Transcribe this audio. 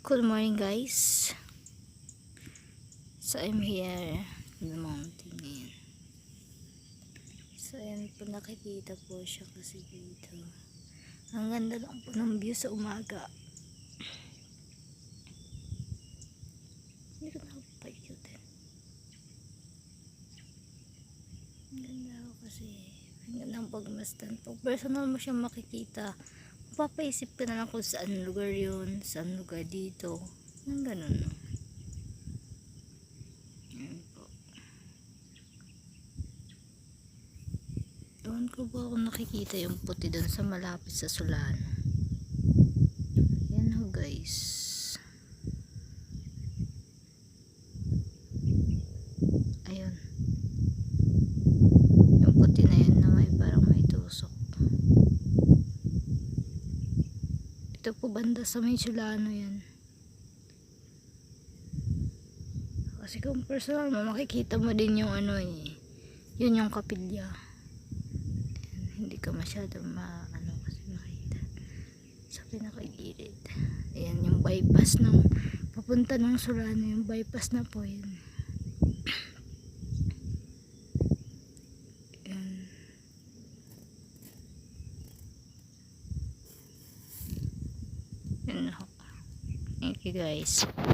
Good morning guys. So I'm here in the mountain ngayon. So ayan po, nakikita po siya kasi dito. Ang ganda lang po ng view sa umaga. Hindi ko nakapagikutin. Ang ganda ako kasi. Ang ganda ang pagmasdan. Pag personal mo siyang makikita, mapapaisip ka na lang kung saan lugar yun, saan lugar dito. Ang ganun, no? Ayan po. Doon ko ba ako nakikita yung puti doon sa malapit sa Sulan. Yan ho guys. Ayun. Yung puti na yun na may parang may tusok. Ito po banda sa may Sulano yan. Kasi kung personal mo, makikita mo din yung ano eh. Yun yung kapilya. Ayan, hindi ka masyado kasi makita. Sa pinakagilid. Ayan yung bypass ng papunta ng Sulano. Yung bypass na po yun. Ayan. Ayan. Thank you guys.